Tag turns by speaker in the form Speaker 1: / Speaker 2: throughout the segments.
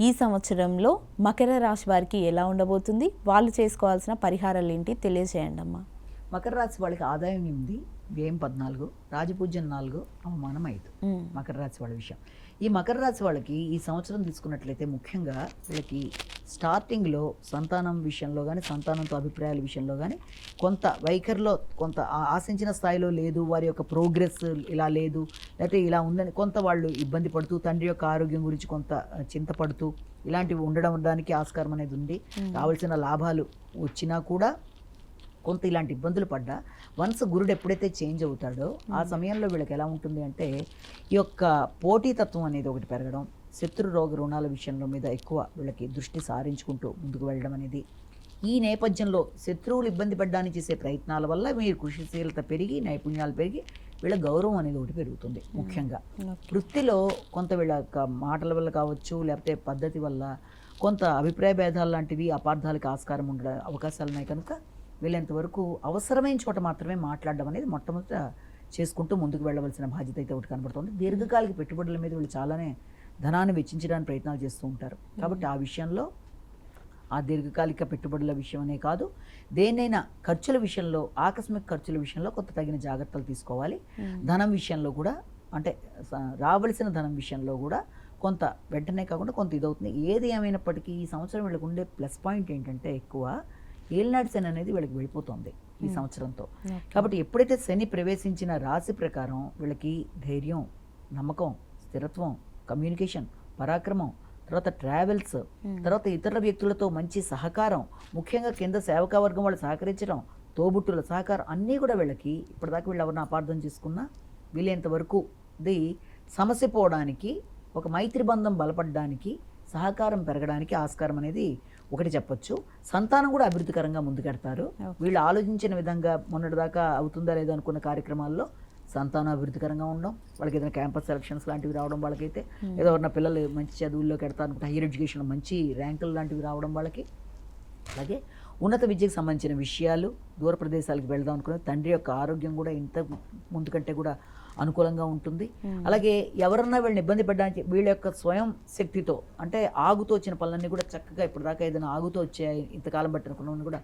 Speaker 1: ఈ సంవత్సరంలో మకర రాశి వారికి ఎలా ఉండబోతుంది, వాళ్ళు చేసుకోవాల్సిన పరిహారాలు ఏంటి తెలియజేయండి అమ్మా.
Speaker 2: మకర రాశి వాళ్ళకి ఆదాయం 8, వ్యయం 14, రాజపూజ్యం 4, అవమానం 5. మకర రాశి వాళ్ళ విషయం. ఈ మకర రాశి వాళ్ళకి ఈ సంవత్సరం తీసుకున్నట్లయితే ముఖ్యంగా వీళ్ళకి స్టార్టింగ్లో సంతానం విషయంలో కానీ, సంతానంతో అభిప్రాయాల విషయంలో కానీ కొంత వైఖరిలో కొంత ఆశించిన స్థాయిలో లేదు, వారి యొక్క ప్రోగ్రెస్ ఇలా లేదు, లేకపోతే ఇలా ఉందని కొంత వాళ్ళు ఇబ్బంది పడుతూ, తండ్రి యొక్క ఆరోగ్యం గురించి కొంత చింతపడుతూ ఇలాంటివి ఉండడానికి ఆస్కారం అనేది ఉంది. రావాల్సిన లాభాలు వచ్చినా కూడా కొంత ఇలాంటి ఇబ్బందులు పడ్డా వన్స్ గురుడు ఎప్పుడైతే చేంజ్ అవుతాడో ఆ సమయంలో వీళ్ళకి ఎలా ఉంటుంది అంటే ఈ యొక్క పోటీతత్వం అనేది ఒకటి పెరగడం, శత్రు రోగ రుణాల విషయంలో మీద ఎక్కువ వీళ్ళకి దృష్టి సారించుకుంటూ ముందుకు వెళ్ళడం అనేది, ఈ నేపథ్యంలో శత్రువులు ఇబ్బంది పడ్డానికి చేసే ప్రయత్నాల వల్ల మీరు కృషిశీలత పెరిగి, నైపుణ్యాలు పెరిగి వీళ్ళ గౌరవం అనేది ఒకటి పెరుగుతుంది. ముఖ్యంగా వృత్తిలో కొంత వీళ్ళ మాటల వల్ల కావచ్చు, లేకపోతే పద్ధతి వల్ల కొంత అభిప్రాయ భేదాలు లాంటివి, అపార్థాలకు ఆస్కారం ఉండే అవకాశాలు ఉన్నాయి. కనుక వీళ్ళంతవరకు అవసరమైన చోట మాత్రమే మాట్లాడడం అనేది మొట్టమొదట చేసుకుంటూ ముందుకు వెళ్ళవలసిన బాధ్యత అయితే ఒకటి కనబడుతుంది. దీర్ఘకాలిక పెట్టుబడుల మీద వీళ్ళు చాలానే ధనాన్ని వెచ్చించడానికి ప్రయత్నాలు చేస్తూ ఉంటారు. కాబట్టి ఆ విషయంలో, ఆ దీర్ఘకాలిక పెట్టుబడుల విషయమనే కాదు, దేన్నైనా ఖర్చుల విషయంలో, ఆకస్మిక ఖర్చుల విషయంలో కొంత తగిన జాగ్రత్తలు తీసుకోవాలి. ధనం విషయంలో కూడా, అంటే రావలసిన ధనం విషయంలో కూడా కొంత వెంటనే కాకుండా కొంత ఇదవుతుంది. ఏది ఏమైనప్పటికీ ఈ సంవత్సరం వీళ్ళకు ఉండే ప్లస్ పాయింట్ ఏంటంటే ఎక్కువ ఏలినాటి శని అనేది వీళ్ళకి వెళ్ళిపోతుంది ఈ సంవత్సరంతో. కాబట్టి ఎప్పుడైతే శని ప్రవేశించిన రాశి ప్రకారం వీళ్ళకి ధైర్యం, నమ్మకం, స్థిరత్వం, కమ్యూనికేషన్, పరాక్రమం, తర్వాత ట్రావెల్స్, తర్వాత ఇతర వ్యక్తులతో మంచి సహకారం, ముఖ్యంగా కింద సేవకా వర్గం వాళ్ళు సహకరించడం, తోబుట్టుల సహకారం అన్నీ కూడా వీళ్ళకి ఇప్పటిదాకా వీళ్ళు ఎవరిని అపార్థం చేసుకున్నా వీళ్ళంత వరకు ఇది సమస్య పోవడానికి, ఒక మైత్రి బంధం బలపడడానికి, సహకారం పెరగడానికి ఆస్కారం అనేది ఒకటి చెప్పొచ్చు. సంతానం కూడా అభివృద్ధికరంగా ముందుకెడతారు. వీళ్ళు ఆలోచించిన విధంగా మొన్నటిదాకా అవుతుందా లేదా అనుకున్న కార్యక్రమాల్లో సంతానం అభివృద్ధికరంగా ఉండడం, వాళ్ళకి ఏదైనా క్యాంపస్ సెలక్షన్స్ లాంటివి రావడం, వాళ్ళకైతే ఏదో ఉన్న పిల్లలు మంచి చదువుల్లోకి ఎడతారు అనుకుంటే హైయర్ ఎడ్యుకేషన్ మంచి ర్యాంకులు లాంటివి రావడం వాళ్ళకి. అలాగే ఉన్నత విద్యకు సంబంధించిన విషయాలు, దూర ప్రదేశాలకు వెళ్దాం అనుకునే తండ్రి యొక్క ఆరోగ్యం కూడా ఇంత ముందు కంటే కూడా అనుకూలంగా ఉంటుంది. అలాగే ఎవరన్నా వీళ్ళని ఇబ్బంది పడడానికి వీళ్ళ యొక్క స్వయం శక్తితో, అంటే ఆగుతూ వచ్చిన పనులన్నీ కూడా చక్కగా ఇప్పటిదాకా ఏదైనా ఆగుతూ వచ్చాయి ఇంతకాలం పట్టినకున్న కూడా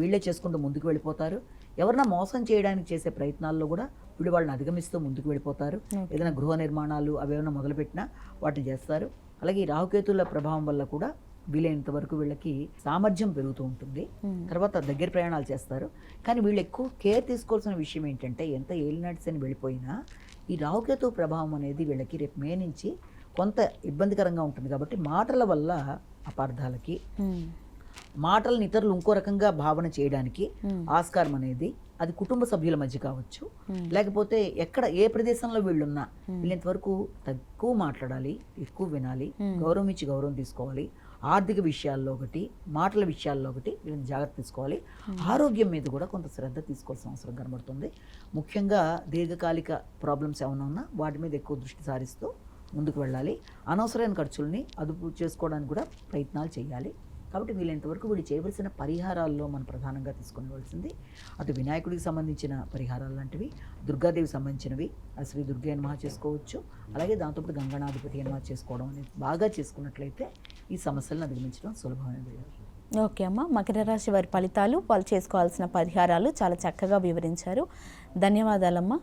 Speaker 2: వీళ్ళే చేసుకుంటూ ముందుకు వెళ్ళిపోతారు. ఎవరన్నా మోసం చేయడానికి చేసే ప్రయత్నాల్లో కూడా వీళ్ళు వాళ్ళని అధిగమిస్తూ ముందుకు వెళ్ళిపోతారు. ఏదైనా గృహ నిర్మాణాలు అవేమైనా మొదలుపెట్టినా వాటిని చేస్తారు. అలాగే ఈ రాహుకేతుల ప్రభావం వల్ల కూడా వీలైనంత వరకు వీళ్ళకి సామర్థ్యం పెరుగుతూ ఉంటుంది. తర్వాత దగ్గర ప్రయాణాలు చేస్తారు. కానీ వీళ్ళు ఎక్కువ కేర్ తీసుకోవాల్సిన విషయం ఏంటంటే, ఎంత ఏలినాటి శని వెళ్ళిపోయినా ఈ రాహుకేతు ప్రభావం అనేది వీళ్ళకి రేపు మే నుంచి కొంత ఇబ్బందికరంగా ఉంటుంది. కాబట్టి మాటల వల్ల అపార్థాలకి, మాటలను ఇతరులు ఇంకో రకంగా భావన చేయడానికి ఆస్కారం అనేది, అది కుటుంబ సభ్యుల మధ్య కావచ్చు, లేకపోతే ఎక్కడ ఏ ప్రదేశంలో వీళ్ళున్నా వీళ్ళంతవరకు తక్కువ మాట్లాడాలి, ఎక్కువ వినాలి, గౌరవం ఇచ్చి గౌరవం తీసుకోవాలి. ఆర్థిక విషయాల్లో ఒకటి, మాటల విషయాల్లో ఒకటి వీళ్ళని జాగ్రత్త తీసుకోవాలి. ఆరోగ్యం మీద కూడా కొంత శ్రద్ధ తీసుకోవాల్సిన అవసరం కనబడుతుంది. ముఖ్యంగా దీర్ఘకాలిక ప్రాబ్లమ్స్ ఏమైనా ఉన్నా వాటి మీద ఎక్కువ దృష్టి సారిస్తూ ముందుకు వెళ్ళాలి. అనవసరమైన ఖర్చుల్ని అదుపు చేసుకోవడానికి కూడా ప్రయత్నాలు చేయాలి. కాబట్టి వీళ్ళంతవరకు వీళ్ళు చేయవలసిన పరిహారాల్లో మనం ప్రధానంగా తీసుకునేవలసింది అటు వినాయకుడికి సంబంధించిన పరిహారాలు లాంటివి, దుర్గాదేవికి సంబంధించినవి శ్రీ దుర్గే నమః చేసుకోవచ్చు. అలాగే దాంతోపాటు గంగానాధిపతి నమః చేసుకోవడం అనేది బాగా చేసుకున్నట్లయితే ఈ సమస్యలను అధిగమించడం సులభమైనది.
Speaker 1: ఓకే అమ్మ, మకర రాశి వారి ఫలితాలు, వాళ్ళు చేసుకోవాల్సిన పరిహారాలు చాలా చక్కగా వివరించారు. ధన్యవాదాలమ్మా.